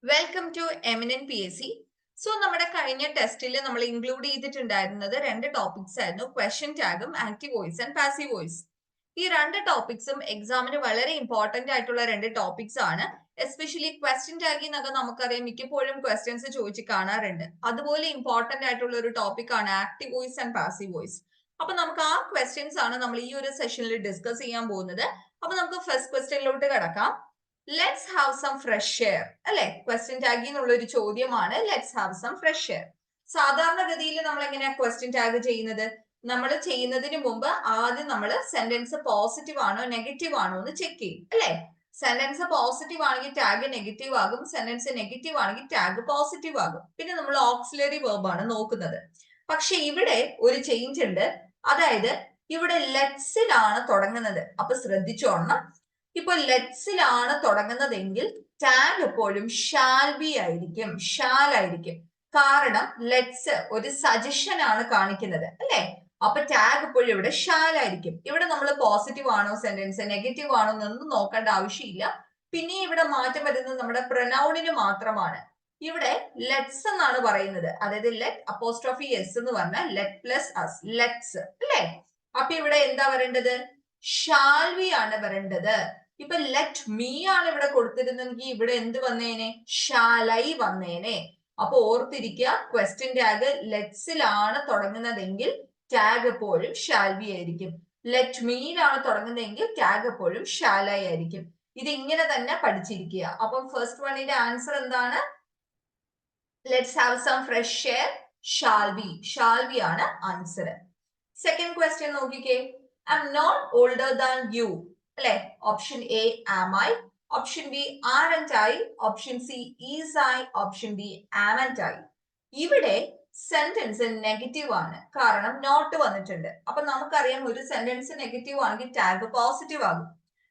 Welcome to eminent P S C. So നമ്മുടെ കഴിഞ്ഞ ടെസ്റ്റിൽ നമ്മൾ ഇൻക്ലൂഡ് ചെയ്തിട്ടുണ്ടായിരുന്നത് രണ്ട് ടോപ്പിക്സ് ആയിരുന്നു, ക്വസ്റ്റ്യൻ ടാഗും active voice and passive voice. ഈ രണ്ട് ടോപ്പിക്സും എക്സാമിന് വളരെ ഇമ്പോർട്ടന്റ് ആയിട്ടുള്ള രണ്ട് ടോപ്പിക്സ് ആണ്. എസ്പെഷ്യലി ക്വസ്റ്റ്യൻ ടാഗിൽ നിന്നൊക്കെ നമുക്കറിയാം മിക്കപ്പോഴും ക്വസ്റ്റ്യൻസ് ചോദിച്ച് കാണാറുണ്ട്. അതുപോലെ ഇമ്പോർട്ടന്റ് ആയിട്ടുള്ള ഒരു ടോപ്പിക് ആണ് active voice and passive voice. അപ്പൊ നമുക്ക് ആ ക്വസ്റ്റ്യൻസ് ആണ് നമ്മൾ ഈ ഒരു സെഷനിൽ ഡിസ്കസ് ചെയ്യാൻ പോകുന്നത്. അപ്പൊ നമുക്ക് ഫസ്റ്റ് ക്വസ്റ്റ്യനിലോട്ട് കിടക്കാം. Let's have some fresh air അല്ലെ, ക്വസ്റ്റ്യൻ ടാഗിൽ നിന്നുള്ള ഒരു ചോദ്യമാണ്. Let's have some fresh air. സാധാരണഗതിയിൽ നമ്മൾ എങ്ങനെയാ ക്വസ്റ്റ്യൻ ടാഗ് ചെയ്യുന്നത്? നമ്മൾ ചെയ്യുന്നതിന് മുമ്പ് ആദ്യം നമ്മൾ സെന്റൻസ് പോസിറ്റീവ് ആണോ നെഗറ്റീവ് ആണോ എന്ന് ചെക്ക് ചെയ്യും അല്ലെ. സെന്റൻസ് പോസിറ്റീവ് ആണെങ്കിൽ ടാഗ് നെഗറ്റീവ് ആകും, സെന്റൻസ് നെഗറ്റീവ് ആണെങ്കിൽ ടാഗ് പോസിറ്റീവ് ആകും. പിന്നെ നമ്മൾ ഓക്സിലറി വെർബ് ആണ് നോക്കുന്നത്. പക്ഷെ ഇവിടെ ഒരു ചേഞ്ച് ഉണ്ട്. അതായത് ഇവിടെ ലെറ്റ്സിലാണ് തുടങ്ങുന്നത്. അപ്പൊ ശ്രദ്ധിച്ചോണം, ഇപ്പൊ ലെറ്റ്സിലാണ് തുടങ്ങുന്നതെങ്കിൽ ടാഗ് എപ്പോഴും ഷാൽ ബി ആയിരിക്കും, ഷാൽ ആയിരിക്കും. കാരണം ലെറ്റ്സ് ഒരു സജഷൻ ആണ് കാണിക്കുന്നത് അല്ലെ. അപ്പൊ ടാഗ് എപ്പോഴും ഇവിടെ ഷാൽ ആയിരിക്കും. ഇവിടെ നമ്മൾ പോസിറ്റീവ് ആണോ സെന്റൻസ് നെഗറ്റീവ് ആണോ എന്നൊന്നും നോക്കേണ്ട ആവശ്യമില്ല. പിന്നെ ഇവിടെ മാറ്റം വരുന്നത് നമ്മുടെ പ്രൊനൗണിന് മാത്രമാണ്. ഇവിടെ ലെറ്റ്സ് എന്നാണ് പറയുന്നത്, അതായത് ലെറ്റ് അപ്പോസ്ട്രോഫി എസ് എന്ന് പറഞ്ഞാൽ ലെറ്റ് പ്ലസ് അസ്, ലെറ്റ്സ് അല്ലെ. അപ്പൊ ഇവിടെ എന്താ വരേണ്ടത്? ഷാൽ വി ആണ് വരേണ്ടത്. ഇപ്പൊ ലെറ്റ് മീ ആണ് ഇവിടെ കൊടുത്തിരുന്നെങ്കിൽ ഇവിടെ എന്ത് വന്നേനെ? ഷാലൈ വന്നേനെ. അപ്പൊ ഓർത്തിരിക്കുക, ക്വസ്റ്റ്യൻ ടാഗ് ലെറ്റ്സിലാണ് തുടങ്ങുന്നതെങ്കിൽ ടാഗ് എപ്പോഴും ഷാൽ ബി ആയിരിക്കും. ലെറ്റ് മീയിലാണ് തുടങ്ങുന്നതെങ്കിൽ ടാഗ് എപ്പോഴും ഷാലൈ ആയിരിക്കും. ഇത് ഇങ്ങനെ തന്നെ പഠിച്ചിരിക്കുക. അപ്പം ഫസ്റ്റ് വണ്ണിന്റെ ആൻസർ എന്താണ്? Let's have some fresh air, shall we. Shall we ആണ് ആൻസർ. സെക്കൻഡ് ക്വസ്റ്റ്യൻ നോക്കിക്കേ. I am not older than you അല്ലെ. Option A am I, option B aren't I, option C is I, option D amn't I. ഇവിടെ sentence negative ആണ്, കാരണം not വന്നിട്ടുണ്ട്. അപ്പൊ നമുക്കറിയാം ഒരു സെന്റൻസ് നെഗറ്റീവ് ആണെങ്കിൽ ടാഗ് പോസിറ്റീവ് ആകും.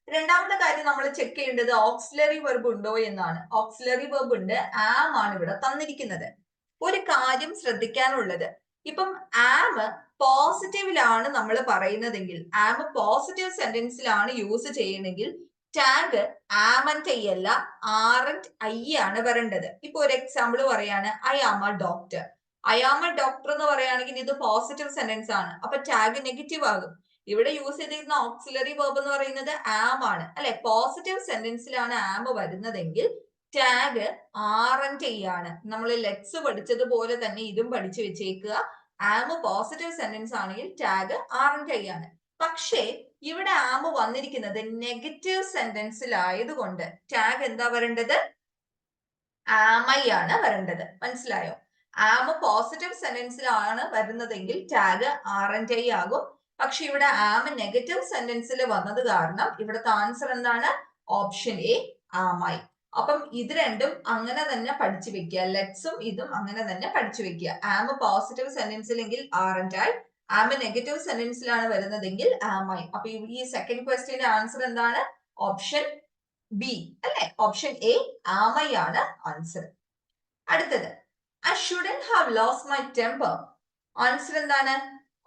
രണ്ടാമത്തെ കാര്യം നമ്മൾ ചെക്ക് ചെയ്യേണ്ടത് ഓക്സിലറി വെർബ് ഉണ്ടോ എന്നാണ്. ഓക്സിലറി വെർബ് ഉണ്ട്, ആം ആണ് ഇവിടെ തന്നിരിക്കുന്നത്. ഒരു കാര്യം ശ്രദ്ധിക്കാനുള്ളത്, ഇപ്പം ആം പോസിറ്റീവിലാണ് നമ്മൾ പറയുന്നതെങ്കിൽ, ആം പോസിറ്റീവ് സെന്റൻസിലാണ് യൂസ് ചെയ്യണമെങ്കിൽ ടാഗ് ആമന്റ് ഐ അല്ല ആറന്റ് ഐ ആണ് വരേണ്ടത്. ഇപ്പൊ ഒരു എക്സാമ്പിൾ പറയാണ്, I am a doctor. I am a doctor എന്ന് പറയുകയാണെങ്കിൽ ഇത് പോസിറ്റീവ് സെന്റൻസ് ആണ്, അപ്പൊ ടാഗ് നെഗറ്റീവ് ആകും. ഇവിടെ യൂസ് ചെയ്തിരുന്ന ഓക്സിലറി വെർബ് എന്ന് പറയുന്നത് ആം ആണ് അല്ലെ. പോസിറ്റീവ് സെന്റൻസിലാണ് ആം വരുന്നതെങ്കിൽ ടാഗ് ആറന്റ് ഐ ആണ്. നമ്മൾ ലെറ്റ്സ് പഠിച്ചതുപോലെ തന്നെ ഇതും പഠിച്ചു വെച്ചേക്കുക. ആം പോസിറ്റീവ് സെന്റൻസ് ആണെങ്കിൽ ടാഗ് ആറന്റ് ഐ ആണ്. പക്ഷേ ഇവിടെ ആം വന്നിരിക്കുന്നത് നെഗറ്റീവ് സെന്റൻസിലായതുകൊണ്ട് ടാഗ് എന്താ വരേണ്ടത്? ആമൈ ആണ് വരേണ്ടത്. മനസ്സിലായോ? ആം പോസിറ്റീവ് സെന്റൻസിലാണ് വരുന്നതെങ്കിൽ ടാഗ് ആറന്റ് ഐ ആകും. പക്ഷെ ഇവിടെ ആം നെഗറ്റീവ് സെന്റൻസിൽ വന്നത് കാരണം ഇവിടുത്തെ ആൻസർ എന്താണ്? Option A ആമൈ. അപ്പം ഇത് രണ്ടും അങ്ങനെ തന്നെ പഠിച്ചു വെക്കുക. ലെറ്റ്സും ഇതും അങ്ങനെ തന്നെ പഠിച്ചു വെക്കുക. ആം പോസിറ്റീവ് സെന്റൻസിലെങ്കിൽ ആറന്റ് ഐ, ആം നെഗറ്റീവ് സെന്റൻസിലാണ് വരുന്നതെങ്കിൽ ആമൈ. അപ്പൊ ഈ സെക്കൻഡ് ക്വസ്റ്റ്യന്റെ ആൻസർ എന്താണ്? ഓപ്ഷൻ ബി അല്ലെ. ഓപ്ഷൻ എ ആമൈ ആണ് ആൻസർ. അടുത്തത്, I shouldn't have lost my temper. Answer എന്താണ്?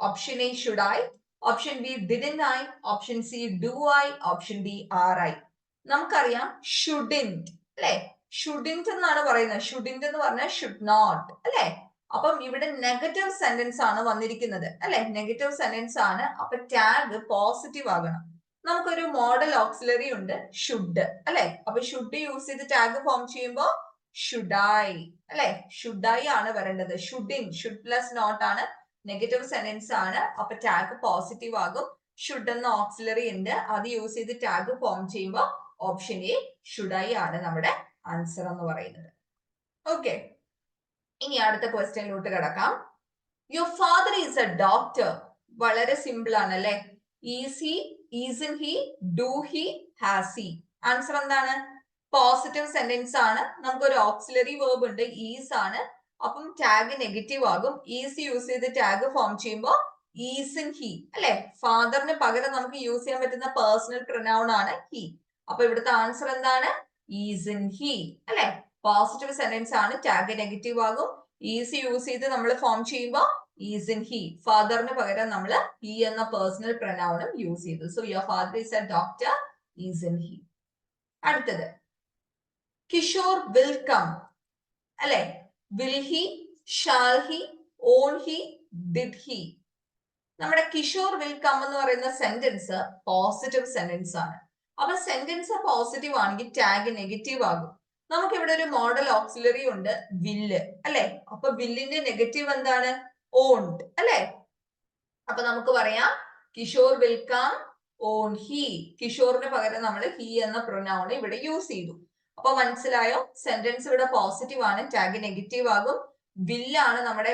Option A should I, option B didn't I, option C do I, option D are I. നമുക്കറിയാം shouldn't അല്ലെ. Shouldn't എന്നാണ് പറയുന്നത്. Shouldn't എന്ന് പറഞ്ഞാൽ ഷുഡ് നോട്ട് അല്ലെ. അപ്പം ഇവിടെ നെഗറ്റീവ് സെന്റൻസ് ആണ് വന്നിരിക്കുന്നത് അല്ലെ. നെഗറ്റീവ് സെന്റൻസ് ആണ്, അപ്പൊ ടാഗ് പോസിറ്റീവ് ആകണം. നമുക്കൊരു മോഡൽ ഓക്സിലറി ഉണ്ട്, ഷുഡ് അല്ലെ. അപ്പൊ ഷുഡ് യൂസ് ചെയ്ത് ടാഗ് ഫോം ചെയ്യുമ്പോ ഷുഡ് ഐ അല്ലെ. ഷുഡ് ഐ ആണ് വരേണ്ടത്. ഷുഡിൻ, ഷുഡ് പ്ലസ് നോട്ട് ആണ്, നെഗറ്റീവ് സെന്റൻസ് ആണ്, അപ്പൊ ടാഗ് പോസിറ്റീവ് ആകും. ഷുഡ് എന്ന ഓക്സിലറി ഉണ്ട്, അത് യൂസ് ചെയ്ത് ടാഗ് ഫോം ചെയ്യുമ്പോൾ ഓപ്ഷൻ എ ഷുഡ് ഐ ആണ് നമ്മുടെ ആൻസർ എന്ന് പറയുന്നത്. ഓക്കെ, ഇനി അടുത്ത ക്വസ്റ്റ്യനിലോട്ട് കിടക്കാം. Your father is A doctor. വളരെ സിമ്പിൾ ആണ് അല്ലെ. Is he, ഈസൻ he, do he, has he. Answer എന്താണ്? പോസിറ്റീവ് സെന്റൻസ് ആണ്. നമുക്കൊരു ഓക്സിലറി വേർബ് ഉണ്ട്, ഈസ് ആണ്. അപ്പം ടാഗ് നെഗറ്റീവ് ആകും. ഈസ് യൂസ് ചെയ്ത് ടാഗ് ഫോം ചെയ്യുമ്പോൾ ഈസൻ ഹി അല്ലെ. ഫാദറിന് പകരം നമുക്ക് യൂസ് ചെയ്യാൻ പറ്റുന്ന പേഴ്സണൽ പ്രൊനൗൺ ആണ് ഹി. അപ്പൊ ഇവിടുത്തെ ആൻസർ എന്താണ്? ഈസൻ ഹി അല്ലെ. പോസിറ്റീവ് സെന്റൻസ് ആണ്, ടാഗ് നെഗറ്റീവ് ആകും. ഈസി യൂസ് ചെയ്ത് നമ്മൾ ഫോം ചെയ്യുമ്പോൾ ഈസ് ഇൻ ഹി. ഫാദറിന് പകരം നമ്മൾ ഹി എന്ന പേഴ്സണൽ പ്രൊനൗണും യൂസ് ചെയ്തു. So your father is A doctor, is in he. അടുത്തത്, കിഷോർ വിൽ കം അല്ലെ? Will he, shall he, on he, did he. നമ്മുടെ കിഷോർ വിൽ കം എന്ന് പറയുന്ന സെന്റൻസ് പോസിറ്റീവ് സെന്റൻസ് ആണ്. അപ്പൊ സെന്റൻസ് പോസിറ്റീവ് ആണെങ്കിൽ ടാഗ് നെഗറ്റീവ് ആകും. നമുക്ക് ഇവിടെ ഒരു മോഡൽ ഓക്സിലറി ഉണ്ട്, വില്ല് അല്ലെ? അപ്പൊ വില്ലിന്റെ നെഗറ്റീവ് എന്താണ്? ഓൺഡ് അല്ലെ? അപ്പൊ നമുക്ക് പറയാം Kishore will come on he. കിഷോറിന് പകരം നമ്മൾ ഹി എന്ന പ്രൊനൗൺ ഇവിടെ യൂസ് ചെയ്തു. അപ്പൊ മനസ്സിലായോ? സെന്റൻസ് ഇവിടെ പോസിറ്റീവ് ആണ്, ടാഗ് നെഗറ്റീവ് ആകും. വില്ലാണ് നമ്മുടെ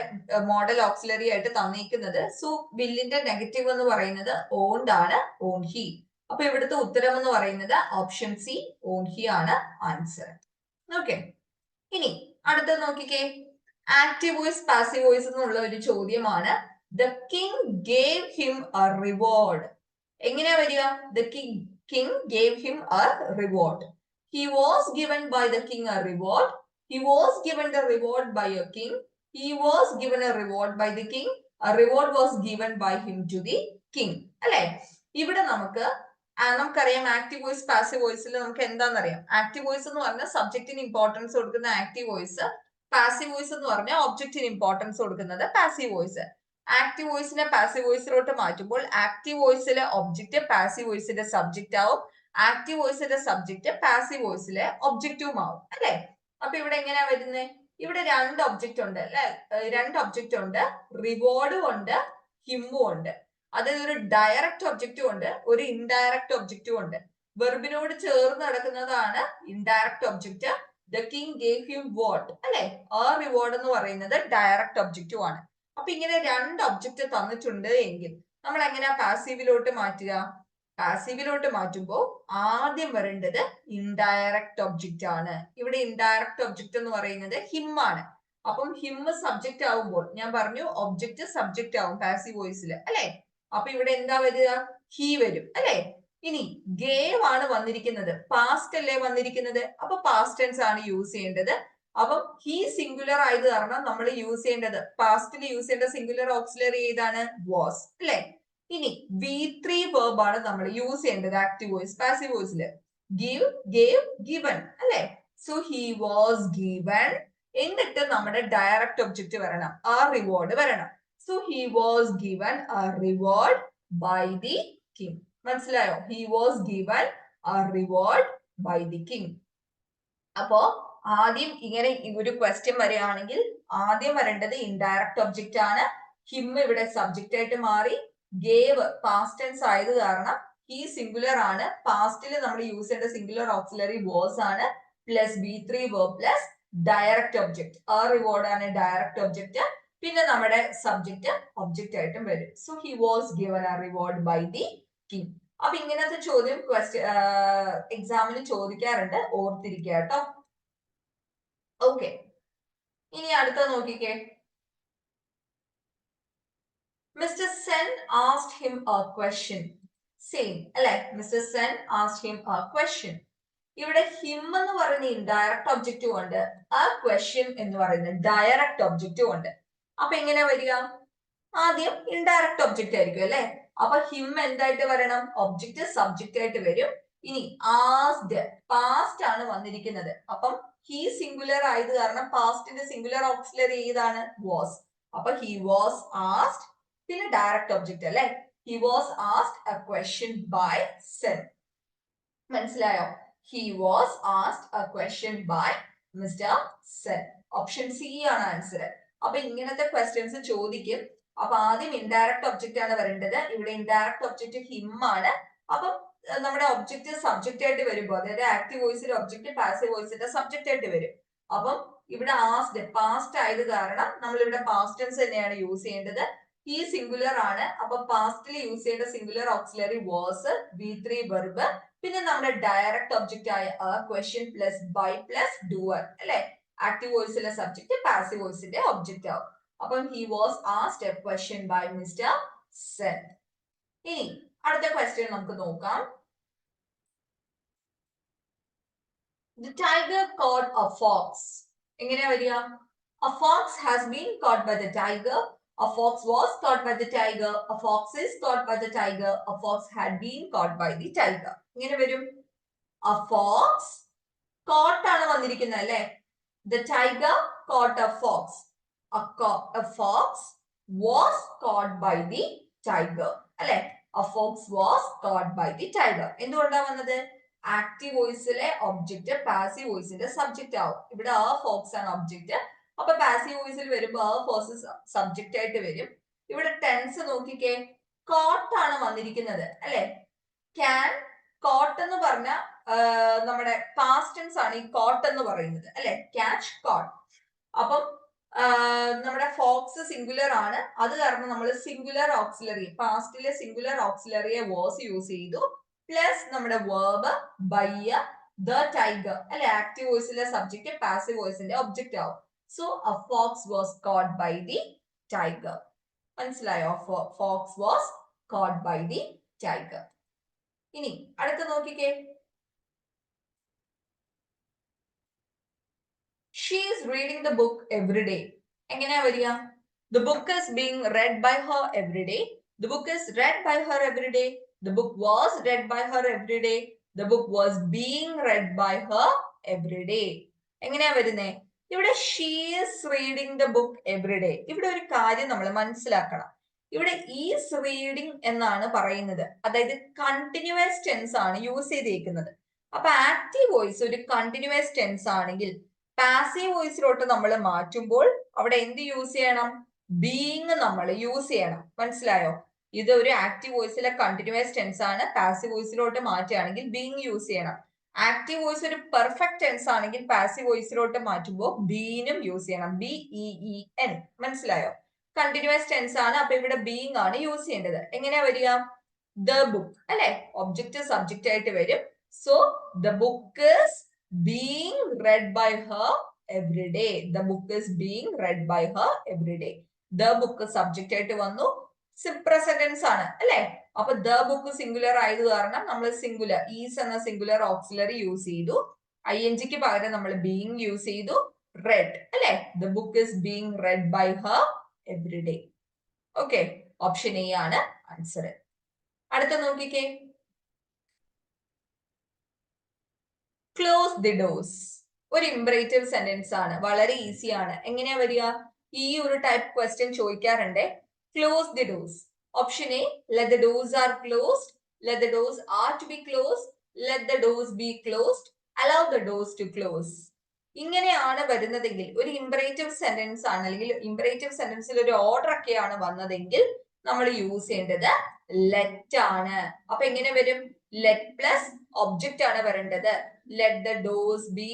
മോഡൽ ഓക്സിലറി ആയിട്ട് തന്നിരിക്കുന്നത്. സോ വില്ലിന്റെ നെഗറ്റീവ് എന്ന് പറയുന്നത് ഓൺഡ് ആണ്, ഓൺ ഹി. അപ്പൊ ഇവിടുത്തെ ഉത്തരം എന്ന് പറയുന്നത് ഓപ്ഷൻ സി, ഓൺ ഹി ആണ് ആൻസർ. ഓക്കെ, ഇനി അടുത്തത് നോക്കിക്കേ. ആക്റ്റീവ് വോയിസ് പാസീവ് വോയിസ് എന്നുള്ള ഒരു ചോദ്യമാണ്. The king gave him a reward. എങ്ങനെയാ വരിക? The king gave him a reward. He was given by the king a reward. He was given the reward by a king. He was given a reward by the king. A reward was given by him to the king. അല്ലെ? ഇവിടെ നമുക്കറിയാം active voice passive വോയിസിൽ നമുക്ക് എന്താണെന്നറിയാം. Active voice എന്ന് പറഞ്ഞാൽ സബ്ജക്റ്റിന് importance കൊടുക്കുന്ന active voice. Passive voice എന്ന് പറഞ്ഞാൽ ഒബ്ജക്റ്റിന് ഇമ്പോർട്ടൻസ് കൊടുക്കുന്നത് പാസീവ് വോയിസ്. ആക്റ്റീവ് വോയിസിനെ പാസീവ് വോയിസിലോട്ട് മാറ്റുമ്പോൾ ആക്റ്റീവ് വോയിസിലെ ഒബ്ജക്റ്റ് പാസീവ് വോയിസിന്റെ സബ്ജക്റ്റ് ആവും. ആക്റ്റീവ് വോയിസിന്റെ സബ്ജക്റ്റ് പാസീവ് വോയിസിലെ ഒബ്ജക്റ്റും ആവും അല്ലെ? അപ്പൊ ഇവിടെ എങ്ങനെയാ വരുന്നത്? ഇവിടെ രണ്ട് ഒബ്ജക്റ്റ് ഉണ്ട് അല്ലെ? രണ്ട് ഒബ്ജക്റ്റ് ഉണ്ട്, റിവാർഡും ഉണ്ട്, ഹിമ്മും ഉണ്ട്. അതായത് ഒരു ഡയറക്റ്റ് ഒബ്ജക്റ്റും ഉണ്ട്, ഒരു ഇൻഡയറക്റ്റ് ഒബ്ജക്റ്റും ഉണ്ട്. വെർബിനോട് ചേർന്ന് നടക്കുന്നതാണ് indirect object. The king gave him what അല്ലെ? ആ റിവാർഡ് എന്ന് പറയുന്നത് ഡയറക്റ്റ് ഒബ്ജക്റ്റും ആണ്. അപ്പൊ ഇങ്ങനെ രണ്ട് ഒബ്ജക്റ്റ് തന്നിട്ടുണ്ട് എങ്കിൽ നമ്മൾ എങ്ങനെയാ പാസീവിലോട്ട് മാറ്റുക? പാസീവിലോട്ട് മാറ്റുമ്പോൾ ആദ്യം വരേണ്ടത് ഇൻഡയറക്റ്റ് ഒബ്ജക്റ്റ് ആണ്. ഇവിടെ ഇൻഡയറക്റ്റ് ഒബ്ജക്റ്റ് എന്ന് പറയുന്നത് ഹിം ആണ്. അപ്പം ഹിം സബ്ജക്റ്റ് ആവുമ്പോൾ ഞാൻ പറഞ്ഞു ഒബ്ജക്റ്റ് സബ്ജക്റ്റ് ആവും പാസീവ് വോയിസിൽ അല്ലെ? അപ്പൊ ഇവിടെ എന്താ വരിക? ഹി വരും അല്ലെ? ഇനി ഗേവ് ആണ് വന്നിരിക്കുന്നത്, പാസ്റ്റ് അല്ലേ വന്നിരിക്കുന്നത്, അപ്പൊ പാസ്റ്റ് ടെൻസ് ആണ് യൂസ് ചെയ്യേണ്ടത്. അപ്പം ഹി സിംഗുലർ ആയത് കാരണം നമ്മൾ യൂസ് ചെയ്യേണ്ടത് പാസ്റ്റിൽ യൂസ് ചെയ്യേണ്ട സിംഗുലർ ഓക്സിലറി ഏതാണ്? വാസ് അല്ലെ? ഇനി V3 verb ആണ് നമ്മൾ യൂസ് ചെയ്യേണ്ടത് ആക്റ്റീവ് വോയിസ് പാസീവ് വോയിസിൽ. ഗിവ്, ഗേവ്, ഗിവൻ അല്ലെ? So he was given. എന്നിട്ട് നമ്മുടെ ഡയറക്റ്റ് ഒബ്ജക്റ്റ് വരണം, ആ റിവാർഡ് വരണം. So he was given a reward by the king. മനസ്സിലായോ? He was given a reward by the king. അപ്പോ ആദ്യം ഇങ്ങനെ ഒരു ക്വസ്റ്റ്യൻ വരികയാണെങ്കിൽ ആദ്യം വരേണ്ടത് ഇൻഡയറക്റ്റ് ഒബ്ജക്റ്റ് ആണ്. ഹിം ഇവിടെ സബ്ജക്റ്റ് ആയിട്ട് മാറി. ഗേവ് പാസ്റ്റ് ടെൻസ് ആയത് കാരണം ഹി സിംഗുലർ ആണ്. പാസ്റ്റിൽ നമ്മൾ യൂസ് ചെയ്യേണ്ട സിംഗുലർ ഓക്സിലറി വാസ് ആണ്. Plus V3 verb plus direct object. ആ റിവാർഡ് ആണ് ഡയറക്റ്റ് ഒബ്ജക്റ്റ്. പിന്നെ നമ്മുടെ സബ്ജക്റ്റ് ഒബ്ജക്റ്റ് ആയിട്ടും വരും. So he was given a reward by the king. അപ്പൊ ഇങ്ങനത്തെ ചോദ്യം എക്സാമിന് ചോദിക്കാറുണ്ട്, ഓർത്തിരിക്കുക കേട്ടോ. ഓക്കെ, ഇനി അടുത്ത നോക്കിക്കേ. Mister Sen asked him a question. Same അല്ലെ? Mister Sen asked him a question. ഇവിടെ ഹിം എന്ന് പറയുന്ന ഇൻഡയറക്റ്റ് ഒബ്ജക്റ്റും ഉണ്ട്, ആ ക്വസ്റ്റ്യൻ എന്ന് പറയുന്ന ഡയറക്റ്റ് ഒബ്ജക്റ്റും ഉണ്ട്. അപ്പൊ എങ്ങനെ വരിക? ആദ്യം ഇൻഡയറക്റ്റ് ഒബ്ജക്റ്റ് ആയിരിക്കും അല്ലെ? അപ്പൊ ഹിം എന്തായിട്ട് വരണം? ഒബ്ജക്റ്റ് സബ്ജക്റ്റ് ആയിട്ട് വരും. ഇനി ആസ്ക്ഡ് പാസ്റ്റ് ആണ് വന്നിരിക്കുന്നത്. അപ്പം ഹി സിംഗുലർ ആയത് കാരണം പാസ്റ്റിന്റെ സിംഗുലർ ഓക്സിലറി ഏതാണ്? വാസ്. അപ്പൊ ഹി വാസ് ആസ്ക്ഡ്, പിന്നെ ഡയറക്റ്റ് ഒബ്ജക്റ്റ് അല്ലെ? He was asked a question by Sen. മനസ്സിലായോ? He was asked a question by mister Sen. Option C ആണ് ആൻസർ. അപ്പൊ ഇങ്ങനത്തെ ക്വസ്റ്റ്യൻസ് ചോദിക്കും. അപ്പൊ ആദ്യം ഇൻഡയറക്റ്റ് ഒബ്ജക്റ്റ് ആണ് വരേണ്ടത്. ഇവിടെ ഇൻഡയറക്റ്റ് ഒബ്ജക്റ്റ് ഹിം ആണ്. അപ്പം നമ്മുടെ ഒബ്ജക്റ്റ് സബ്ജക്റ്റ് ആയിട്ട് വരുമ്പോൾ, അതായത് ആക്റ്റീവ് വോയിസിന്റെ ഒബ്ജക്റ്റ് പാസീവ് വോയിസിന്റെ സബ്ജക്റ്റ് ആയിട്ട് വരും. അപ്പം ഇവിടെ ആസ്ക്ഡ് പാസ്റ്റ് ആയത് കാരണം നമ്മൾ ഇവിടെ പാസ്റ്റ് ടെൻസ് തന്നെയാണ് യൂസ് ചെയ്യേണ്ടത്. ഹി സിംഗുലർ ആണ്. അപ്പൊ പാസ്റ്റിൽ യൂസ് ചെയ്യേണ്ട singular auxiliary was, V3 verb, പിന്നെ നമ്മുടെ ഡയറക്റ്റ് ഒബ്ജക്റ്റ് ആയ a question plus by plus doer അല്ലെ? ആക്റ്റീവ് വോയിസിലെ സബ്ജക്റ്റ് പാസീവ് വോയിസിന്റെ ഒബ്ജക്റ്റ് ആവും. അപ്പം he was asked a question by mister Sen. ഇനി അടുത്ത ക്വസ്റ്റ്യൻ നമുക്ക് നോക്കാം. The tiger caught a fox. എങ്ങനെയാ വരിക? A fox has been caught by the tiger. A fox was caught by the tiger. A fox is caught by the tiger. A fox had been caught by the tiger. എങ്ങനെ വരും? A fox caught ആണ് വന്നിരിക്കുന്നത് അല്ലെ. The tiger caught a fox. A fox was caught by the tiger. അല്ലെ, a fox was caught by the tiger. എന്തുകൊണ്ടാ വന്നത്? Active വോയിസിലെ object passive വോയിസിന്റെ subject ആവും. ഇവിടെ ആ ഫോക്സ് ആണ് ഒബ്ജക്റ്റ്. അപ്പൊ പാസീവ് വോയിസിൽ വരുമ്പോ ആ ഫോക്സ് സബ്ജക്റ്റ് ആയിട്ട് വരും. ഇവിടെ ടെൻസ് നോക്കിക്കേ, കോട്ട് ആണ് വന്നിരിക്കുന്നത് അല്ലെ. ക്യാൻ കോട്ട് എന്ന് പറഞ്ഞ നമ്മുടെ പാസ്റ്റ് ടെൻസ് ആണ് ഈ കോട്ട് എന്ന് പറയുന്നത് അല്ലെ. Catch caught. അപ്പം നമ്മുടെ ഫോക്സ് സിംഗുലർ ആണ്, അത് കാരണം നമ്മൾ സിംഗുലർ ഓക്സിലറി, പാസ്റ്റിലെ സിംഗുലർ ഓക്സിലറിയെ വാസ് യൂസ് ചെയ്തു, പ്ലസ് നമ്മുടെ വേർബ് ബൈ ദ ടൈഗർ അല്ലെ. ആക്റ്റീവ് വോയിസിലെ സബ്ജക്റ്റ് പാസീവ് വോയിസിന്റെ ഒബ്ജക്റ്റ് ആവും. So a fox was caught by the tiger. മനസ്സിലായോ? Fox was caught by the tiger. ഇനി അടുത്ത നോക്കിക്കേ, she is reading the book every day. എങ്ങനെയാ വരിക? The book is being read by her every day. The book is read by her every day. The book was read by her every day. The book was being read by her every day. എങ്ങനെയാ വരുന്നേ? ഇവിടെ she is reading the book every day. ഇവിടെ ഒരു കാര്യം നമ്മൾ മനസ്സിലാക്കണം. ഇവിടെ is reading എന്നാണ് പറയുന്നത്, അതായത് കണ്ടിന്യൂസ് ടെൻസ് ആണ് യൂസ് ചെയ്തിരിക്കുന്നത്. അപ്പൊ ആക്റ്റീവ് വോയിസ് ഒരു കണ്ടിന്യൂസ് ടെൻസ് ആണെങ്കിൽ പാസീവ് വോയിസിലോട്ട് നമ്മൾ മാറ്റുമ്പോൾ അവിടെ എന്ത് യൂസ് ചെയ്യണം? ബീയിങ് നമ്മൾ യൂസ് ചെയ്യണം. മനസ്സിലായോ? ഇത് ഒരു ആക്റ്റീവ് വോയിസിലെ കണ്ടിന്യൂസ് ടെൻസ് ആണ്, പാസീവ് വോയിസിലോട്ട് മാറ്റുകയാണെങ്കിൽ ബീയിങ് യൂസ് ചെയ്യണം. ആക്റ്റീവ് വോയിസ് ഒരു പെർഫെക്റ്റ് ടെൻസ് ആണെങ്കിൽ പാസീവ് വോയിസിലോട്ട് മാറ്റുമ്പോൾ ബീനും യൂസ് ചെയ്യണം. BEEN. മനസ്സിലായോ? കണ്ടിന്യൂസ് ടെൻസ് ആണ്, അപ്പൊ ഇവിടെ ബീയിങ് ആണ് യൂസ് ചെയ്യേണ്ടത്. എങ്ങനെയാ വരിക? ദ ബുക്ക് അല്ലെ, ഒബ്ജക്റ്റ് സബ്ജക്റ്റ് ആയിട്ട് വരും. So the book is being read by her every day. The book is being read by her every day. The book subject ആയിട്ട് വന്നു, present tense ആണ് അല്ലെ. അപ്പൊ the book സിംഗുലർ ആയത് കാരണം നമ്മൾ സിംഗുലർ ഈസ് എന്ന സിംഗുലർ ഓക്സിലറി യൂസ് ചെയ്തു. INGക്ക് പകരം നമ്മൾ being യൂസ് ചെയ്തു. read അല്ലെ. The book is being read by her every day. Okay, option A ആണ് ആൻസർ. അടുത്ത നോക്കിക്കേ, ക്ലോസ് ദി ഡോർസ്. ഒരു ഇംപറേറ്റീവ് സെന്റൻസ് ആണ്, വളരെ ഈസി ആണ്. എങ്ങനെയാ വരിക? ഈ ഒരു ടൈപ്പ് ക്വസ്റ്റ്യൻ ചോദിക്കാറുണ്ട്. Close the doors. Option A, let the doors are closed, let the doors are to be closed, let the doors be closed, allow the doors to close. ഇങ്ങനെയാണ് വരുന്നതെങ്കിൽ ഒരു ഇംപറേറ്റീവ് സെന്റൻസ് ആണ്, അല്ലെങ്കിൽ imperative സെന്റൻസിൽ ഒരു order ഒക്കെയാണ് വന്നതെങ്കിൽ നമ്മൾ use ചെയ്യേണ്ടത് let ആണ്. അപ്പൊ എങ്ങനെ വരും? ലെറ്റ് പ്ലസ് ഒബ്ജക്റ്റ് ആണ് വരേണ്ടത്. Let the doors be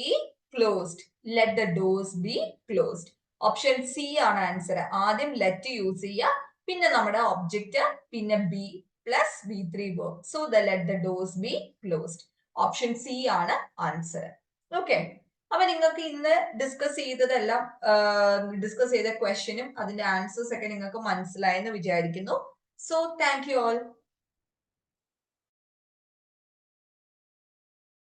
closed, let the doors be closed. Option C ആണ് ആൻസർ. ആദ്യം ലെറ്റ് യൂസ് ചെയ്യുക, പിന്നെ നമ്മുടെ ഒബ്ജക്റ്റ്, പിന്നെ B plus V3 verb. So the let the doors be closed. Option C ആണ് answer. Okay, അപ്പൊ നിങ്ങൾക്ക് ഇന്ന് ഡിസ്കസ് ചെയ്ത ക്വസ്റ്റ്യനും അതിന്റെ ആൻസേഴ്സ് ഒക്കെ നിങ്ങൾക്ക് മനസ്സിലായെന്ന് വിചാരിക്കുന്നു. So thank you all.